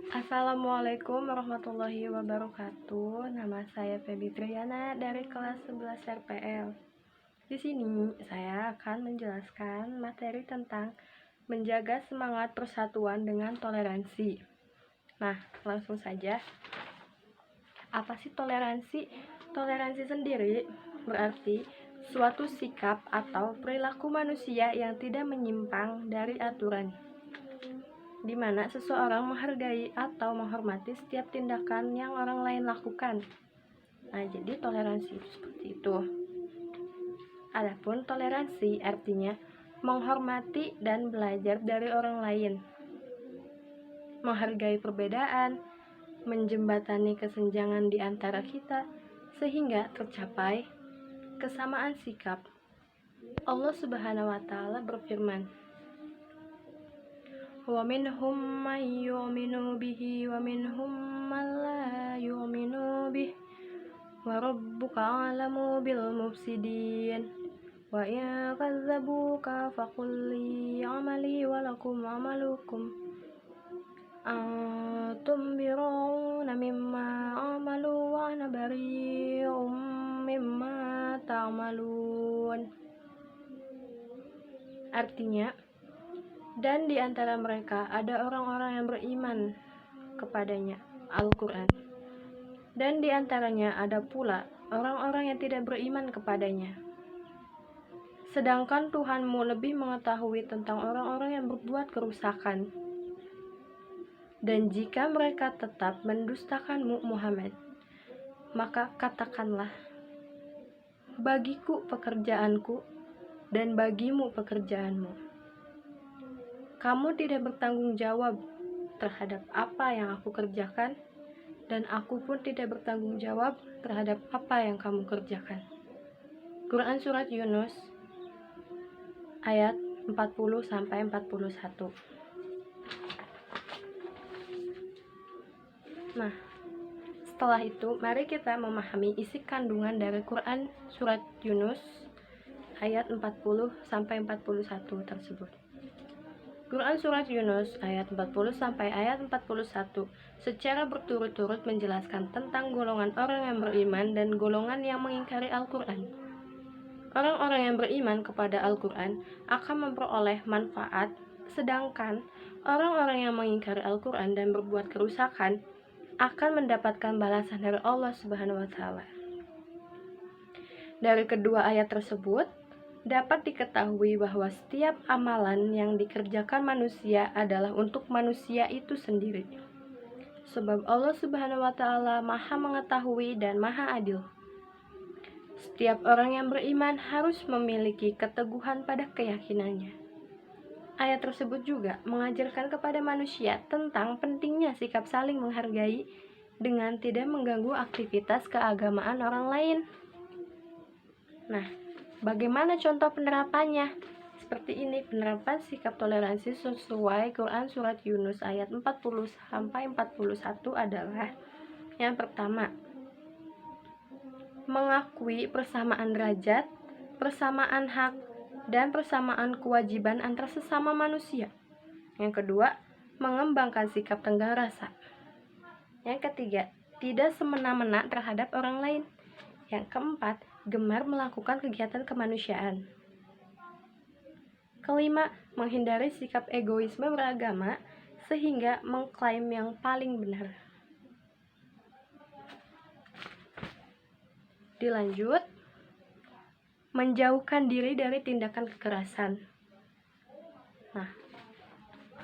Assalamualaikum warahmatullahi wabarakatuh. Nama saya Feby Triana dari kelas 11 RPL. Di sini saya akan menjelaskan materi tentang menjaga semangat persatuan dengan toleransi. Nah, langsung saja. Apa sih toleransi? Toleransi sendiri berarti suatu sikap atau perilaku manusia yang tidak menyimpang dari aturan, di mana seseorang menghargai atau menghormati setiap tindakan yang orang lain lakukan. Nah, jadi toleransi itu seperti itu. Adapun toleransi artinya menghormati dan belajar dari orang lain, menghargai perbedaan, menjembatani kesenjangan di antara kita sehingga tercapai kesamaan sikap. Allah Subhanahu wa taala berfirman, wa minhum man yu'minu bihi wa minhum man la yu'minu bihi wa rabbuka a'lamu bil mufsidin wa in kadzabuka faqul li 'amali wa lakum 'amalukum antum bira'una mimma 'amalu wa ana bari'um mimma ta'malun. Artinya, dan di antara mereka ada orang-orang yang beriman kepadanya, Al-Quran. Dan di antaranya ada pula orang-orang yang tidak beriman kepadanya. Sedangkan Tuhanmu lebih mengetahui tentang orang-orang yang berbuat kerusakan. Dan jika mereka tetap mendustakanmu, Muhammad, maka katakanlah, bagiku pekerjaanku dan bagimu pekerjaanmu. Kamu tidak bertanggung jawab terhadap apa yang aku kerjakan, dan aku pun tidak bertanggung jawab terhadap apa yang kamu kerjakan. Quran Surat Yunus ayat 40-41. Nah, setelah itu mari kita memahami isi kandungan dari Quran Surat Yunus ayat 40-41 tersebut. Quran Surat Yunus ayat 40 sampai ayat 41 secara berturut-turut menjelaskan tentang golongan orang yang beriman dan golongan yang mengingkari Al-Quran. Orang-orang yang beriman kepada Al-Quran akan memperoleh manfaat, sedangkan orang-orang yang mengingkari Al-Quran dan berbuat kerusakan akan mendapatkan balasan dari Allah Subhanahu wa taala. Dari kedua ayat tersebut dapat diketahui bahwa setiap amalan yang dikerjakan manusia adalah untuk manusia itu sendiri. Sebab Allah Subhanahu wa taala Maha mengetahui dan Maha adil. Setiap orang yang beriman harus memiliki keteguhan pada keyakinannya. Ayat tersebut juga mengajarkan kepada manusia tentang pentingnya sikap saling menghargai dengan tidak mengganggu aktivitas keagamaan orang lain. Nah, bagaimana contoh penerapannya? Seperti ini penerapan sikap toleransi sesuai Quran Surat Yunus ayat 40-41 adalah: yang pertama, mengakui persamaan derajat, persamaan hak, dan persamaan kewajiban antara sesama manusia. Yang kedua, mengembangkan sikap tenggang rasa. Yang ketiga, tidak semena-mena terhadap orang lain. Yang keempat, gemar melakukan kegiatan kemanusiaan. Kelima, menghindari sikap egoisme beragama sehingga mengklaim yang paling benar. Dilanjut, menjauhkan diri dari tindakan kekerasan. Nah,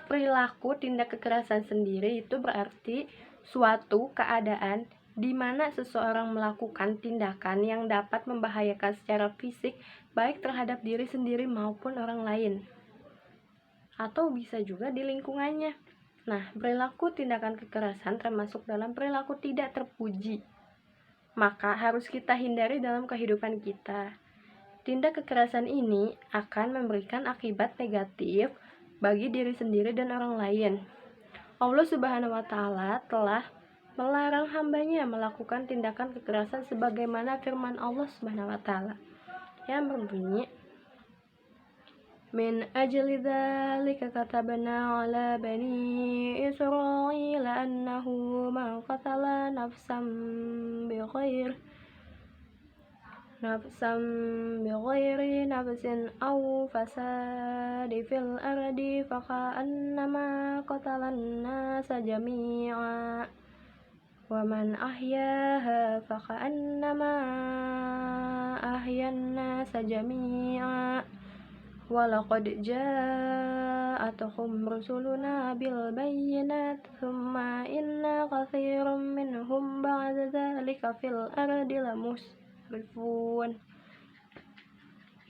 perilaku tindak kekerasan sendiri itu berarti suatu keadaan di mana seseorang melakukan tindakan yang dapat membahayakan secara fisik baik terhadap diri sendiri maupun orang lain, atau bisa juga di lingkungannya. Nah, perilaku tindakan kekerasan termasuk dalam perilaku tidak terpuji, maka harus kita hindari dalam kehidupan kita. Tindak kekerasan ini akan memberikan akibat negatif bagi diri sendiri dan orang lain. Allah Subhanahu wa taala telah melarang hambanya melakukan tindakan kekerasan sebagaimana firman Allah Subhanahu wa taala yang berbunyi, min ajli dzalika katabna ala bani Israil أنه من قتل نفسا بغير نفس أو فساد في الأرض فكأنما قتل الناس جميعا ومن أحياها فكأنما أحيا الناس جميعا ولقد جاءتهم رسلنا بالبينات ثم إن كثيرا منهم بعد ذلك في الأرض لمسرفون,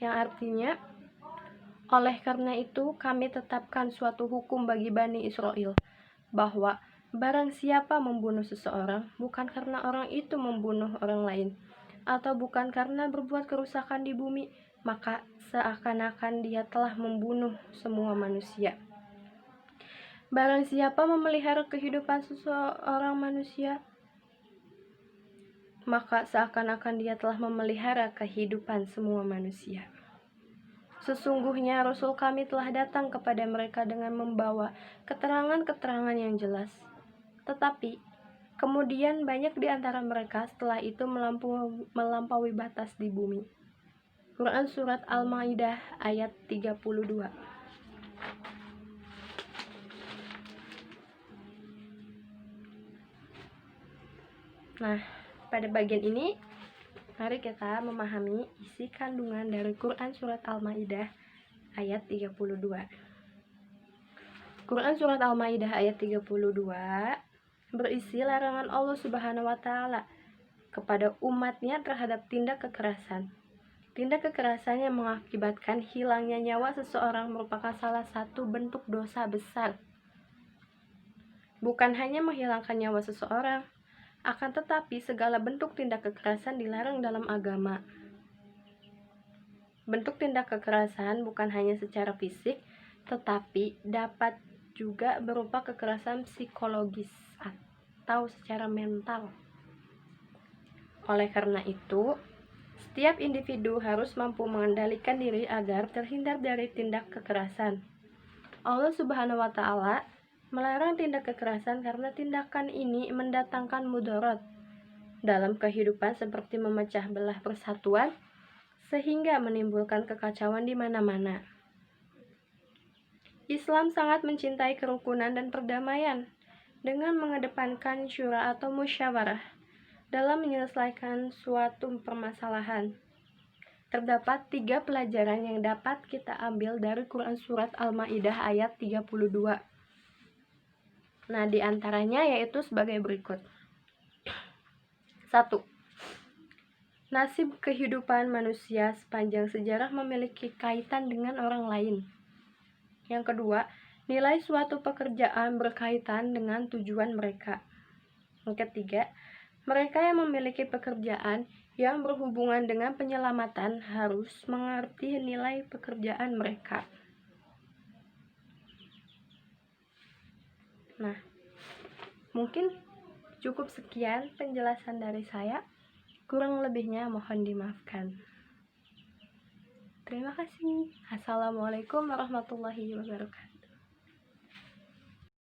yang artinya, oleh karena itu kami tetapkan suatu hukum bagi Bani Israel, bahwa barang siapa membunuh seseorang bukan karena orang itu membunuh orang lain, atau bukan karena berbuat kerusakan di bumi, maka seakan-akan dia telah membunuh semua manusia. Barang siapa memelihara kehidupan seseorang manusia, maka seakan-akan dia telah memelihara kehidupan semua manusia. Sesungguhnya Rasul kami telah datang kepada mereka dengan membawa keterangan-keterangan yang jelas. Tetapi kemudian banyak di antara mereka setelah itu melampaui batas di bumi. Quran Surat Al-Ma'idah ayat 32. Nah, pada bagian ini mari kita memahami isi kandungan dari Quran Surat Al-Ma'idah ayat 32. Quran Surat Al-Ma'idah ayat 32 berisi larangan Allah Subhanahu wa Ta'ala kepada umatnya terhadap tindak kekerasan. Tindak kekerasan yang mengakibatkan hilangnya nyawa seseorang merupakan salah satu bentuk dosa besar. Bukan hanya menghilangkan nyawa seseorang, akan tetapi segala bentuk tindak kekerasan dilarang dalam agama. Bentuk tindak kekerasan bukan hanya secara fisik, tetapi dapat juga berupa kekerasan psikologis atau secara mental. Oleh karena itu, setiap individu harus mampu mengendalikan diri agar terhindar dari tindak kekerasan. Allah Subhanahu wa Ta'ala melarang tindak kekerasan karena tindakan ini mendatangkan mudarat dalam kehidupan seperti memecah belah persatuan sehingga menimbulkan kekacauan di mana-mana. Islam sangat mencintai kerukunan dan perdamaian dengan mengedepankan syura atau musyawarah dalam menyelesaikan suatu permasalahan. Terdapat 3 pelajaran yang dapat kita ambil dari Quran Surat Al-Ma'idah ayat 32. Nah, di antaranya yaitu sebagai berikut. 1. Nasib kehidupan manusia sepanjang sejarah memiliki kaitan dengan orang lain. Yang kedua, nilai suatu pekerjaan berkaitan dengan tujuan mereka. Yang ketiga, mereka yang memiliki pekerjaan yang berhubungan dengan penyelamatan harus mengerti nilai pekerjaan mereka. Nah, mungkin cukup sekian penjelasan dari saya. Kurang lebihnya mohon dimaafkan. Terima kasih. Assalamualaikum warahmatullahi wabarakatuh.